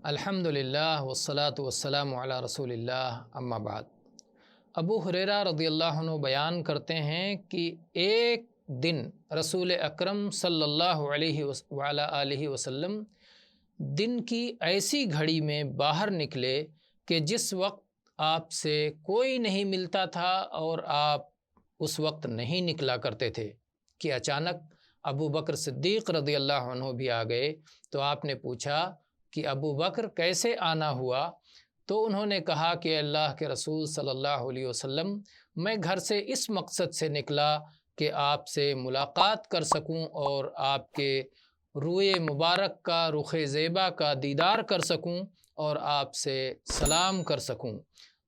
الحمدللہ والصلاة والسلام علی رسول اللہ اما بعد۔ ابو ہریرہ رضی اللہ عنہ بیان کرتے ہیں کہ ایک دن رسول اکرم صلی اللہ علیہ وعلی آلہ وسلم دن کی ایسی گھڑی میں باہر نکلے کہ جس وقت آپ سے کوئی نہیں ملتا تھا اور آپ اس وقت نہیں نکلا کرتے تھے کہ اچانک ابو بکر صدیق رضی اللہ عنہ بھی آ گئے تو آپ نے پوچھا کہ ابو بکر کیسے آنا ہوا؟ تو انہوں نے کہا کہ اللہ کے رسول صلی اللہ علیہ وسلم میں گھر سے اس مقصد سے نکلا کہ آپ سے ملاقات کر سکوں اور آپ کے روئے مبارک کا رخ زیبا کا دیدار کر سکوں اور آپ سے سلام کر سکوں۔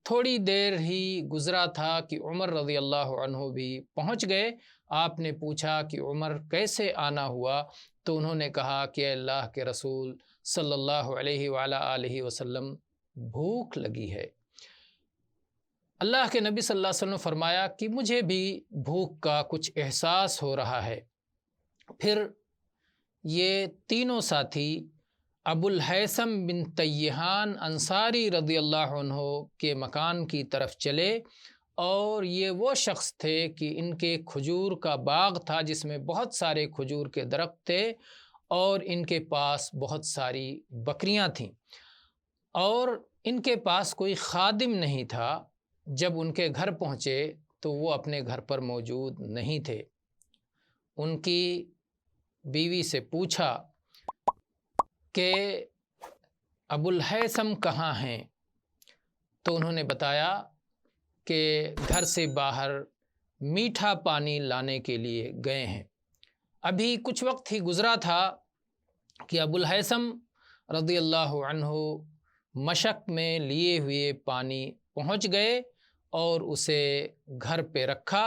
تھوڑی دیر ہی گزرا تھا کہ عمر رضی اللہ عنہ بھی پہنچ گئے۔ آپ نے پوچھا کہ عمر کیسے آنا ہوا؟ تو انہوں نے کہا کہ اللہ کے رسول صلی اللہ علیہ وعلی آلہ وسلم بھوک لگی ہے۔ اللہ کے نبی صلی اللہ علیہ وسلم نے فرمایا کہ مجھے بھی بھوک کا کچھ احساس ہو رہا ہے۔ پھر یہ تینوں ساتھی ابو الہیثم بن تیہان انصاری رضی اللہ عنہ کے مکان کی طرف چلے، اور یہ وہ شخص تھے کہ ان کے کھجور کا باغ تھا جس میں بہت سارے کھجور کے درخت تھے، اور ان کے پاس بہت ساری بکریاں تھیں، اور ان کے پاس کوئی خادم نہیں تھا۔ جب ان کے گھر پہنچے تو وہ اپنے گھر پر موجود نہیں تھے۔ ان کی بیوی سے پوچھا کہ ابو الہیثم کہاں ہیں؟ تو انہوں نے بتایا کہ گھر سے باہر میٹھا پانی لانے کے لیے گئے ہیں۔ ابھی کچھ وقت ہی گزرا تھا کہ ابو الہیثم رضی اللہ عنہ مشق میں لیے ہوئے پانی پہنچ گئے اور اسے گھر پہ رکھا،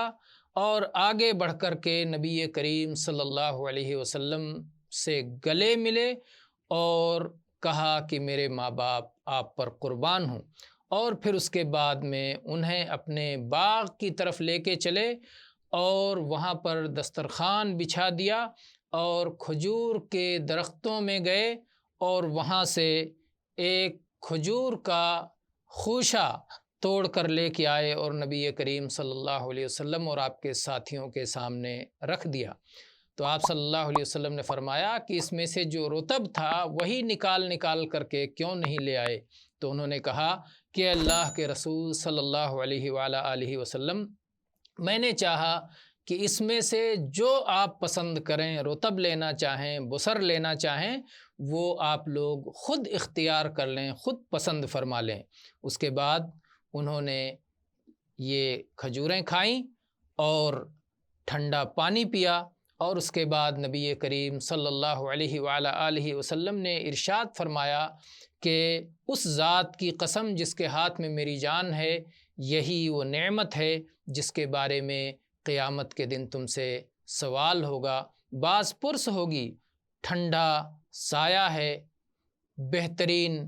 اور آگے بڑھ کر کے نبی کریم صلی اللہ علیہ وسلم سے گلے ملے اور کہا کہ میرے ماں باپ آپ پر قربان ہوں، اور پھر اس کے بعد میں انہیں اپنے باغ کی طرف لے کے چلے اور وہاں پر دسترخوان بچھا دیا اور کھجور کے درختوں میں گئے، اور وہاں سے ایک کھجور کا خوشہ توڑ کر لے کے آئے اور نبی کریم صلی اللہ علیہ وسلم اور آپ کے ساتھیوں کے سامنے رکھ دیا۔ تو آپ صلی اللہ علیہ وسلم نے فرمایا کہ اس میں سے جو رطب تھا وہی نکال کر کے کیوں نہیں لے آئے؟ تو انہوں نے کہا کہ اللہ کے رسول صلی اللہ علیہ وآلہ آلہ وسلم، میں نے چاہا کہ اس میں سے جو آپ پسند کریں، رطب لینا چاہیں، بسر لینا چاہیں، وہ آپ لوگ خود اختیار کر لیں، خود پسند فرما لیں۔ اس کے بعد انہوں نے یہ کھجوریں کھائیں اور ٹھنڈا پانی پیا، اور اس کے بعد نبی کریم صلی اللہ علیہ وآلہ آلہ وسلم نے ارشاد فرمایا کہ اس ذات کی قسم جس کے ہاتھ میں میری جان ہے، یہی وہ نعمت ہے جس کے بارے میں قیامت کے دن تم سے سوال ہوگا۔ باز پرس ہوگی، ٹھنڈا سایہ ہے، بہترین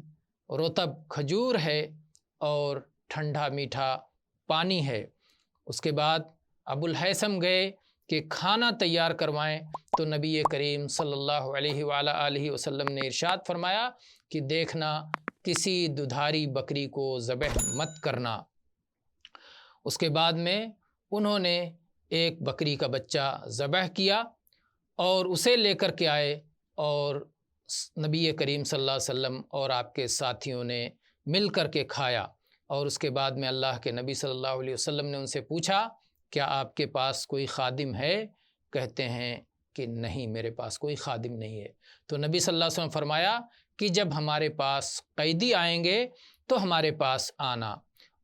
رطب کھجور ہے اور ٹھنڈا میٹھا پانی ہے۔ اس کے بعد ابو الہیثم گئے کہ کھانا تیار کروائیں، تو نبی کریم صلی اللہ علیہ وآلہ آلہ وسلم نے ارشاد فرمایا کہ دیکھنا کسی ددھاری بکری کو ذبح مت کرنا۔ اس کے بعد میں انہوں نے ایک بکری کا بچہ ذبح کیا اور اسے لے کر کے آئے، اور نبی کریم صلی اللہ علیہ وسلم اور آپ کے ساتھیوں نے مل کر کے کھایا۔ اور اس کے بعد میں اللہ کے نبی صلی اللہ علیہ وسلم نے ان سے پوچھا کیا آپ کے پاس کوئی خادم ہے؟ کہتے ہیں کہ نہیں، میرے پاس کوئی خادم نہیں ہے۔ تو نبی صلی اللہ علیہ وسلم فرمایا کہ جب ہمارے پاس قیدی آئیں گے تو ہمارے پاس آنا۔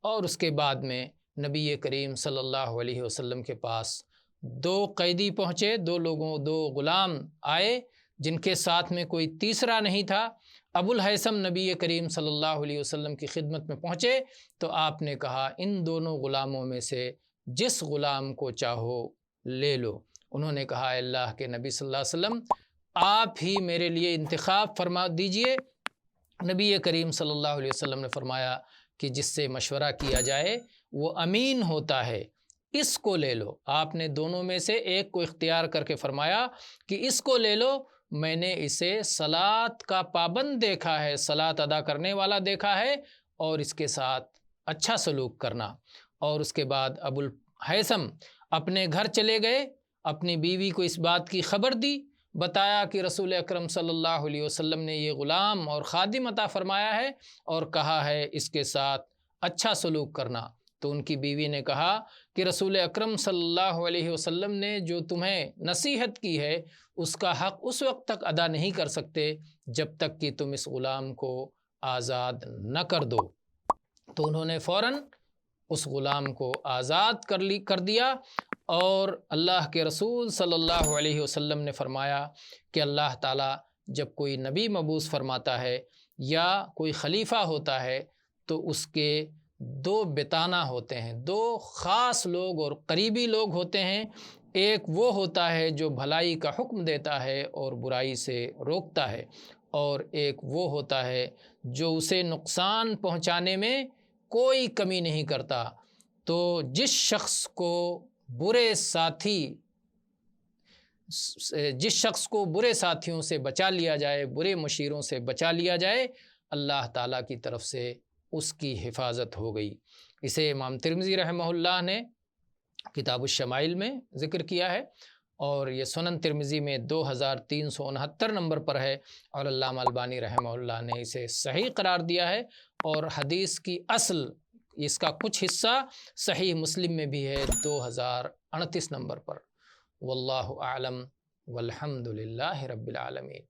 اور اس کے بعد میں نبی کریم صلی اللہ علیہ وسلم کے پاس دو قیدی پہنچے، دو غلام آئے جن کے ساتھ میں کوئی تیسرا نہیں تھا۔ ابو الہیثم نبی کریم صلی اللہ علیہ وسلم کی خدمت میں پہنچے تو آپ نے کہا ان دونوں غلاموں میں سے جس غلام کو چاہو لے لو۔ انہوں نے کہا اللہ کے نبی صلی اللہ علیہ وسلم، آپ ہی میرے لیے انتخاب فرما دیجئے۔ نبی کریم صلی اللہ علیہ وسلم نے فرمایا کہ جس سے مشورہ کیا جائے وہ امین ہوتا ہے، اس کو لے لو۔ آپ نے دونوں میں سے ایک کو اختیار کر کے فرمایا کہ اس کو لے لو، میں نے اسے صلاۃ کا پابند دیکھا ہے، صلاۃ ادا کرنے والا دیکھا ہے اور اس کے ساتھ اچھا سلوک کرنا۔ اور اس کے بعد ابو الہیثم اپنے گھر چلے گئے، اپنی بیوی کو اس بات کی خبر دی، بتایا کہ رسول اکرم صلی اللہ علیہ وسلم نے یہ غلام اور خادم عطا فرمایا ہے اور کہا ہے اس کے ساتھ اچھا سلوک کرنا۔ تو ان کی بیوی نے کہا کہ رسول اکرم صلی اللہ علیہ وسلم نے جو تمہیں نصیحت کی ہے اس کا حق اس وقت تک ادا نہیں کر سکتے جب تک کہ تم اس غلام کو آزاد نہ کر دو۔ تو انہوں نے فوراً اس غلام کو آزاد کر دیا، اور اللہ کے رسول صلی اللہ علیہ وسلم نے فرمایا کہ اللہ تعالیٰ جب کوئی نبی مبعوث فرماتا ہے یا کوئی خلیفہ ہوتا ہے تو اس کے دو بتانہ ہوتے ہیں، دو خاص لوگ اور قریبی لوگ ہوتے ہیں۔ ایک وہ ہوتا ہے جو بھلائی کا حکم دیتا ہے اور برائی سے روکتا ہے، اور ایک وہ ہوتا ہے جو اسے نقصان پہنچانے میں کوئی کمی نہیں کرتا۔ تو جس شخص کو برے ساتھیوں سے بچا لیا جائے، برے مشیروں سے بچا لیا جائے، اللہ تعالیٰ کی طرف سے اس کی حفاظت ہو گئی۔ اسے امام ترمذی رحمہ اللہ نے کتاب الشمائل میں ذکر کیا ہے، اور یہ سنن ترمذی میں 2369 نمبر پر ہے، اور علامہ البانی رحمہ اللہ نے اسے صحیح قرار دیا ہے، اور حدیث کی اصل اس کا کچھ حصہ صحیح مسلم میں بھی ہے 2038 نمبر پر۔ واللہ اعلم والحمد للہ رب العالمین۔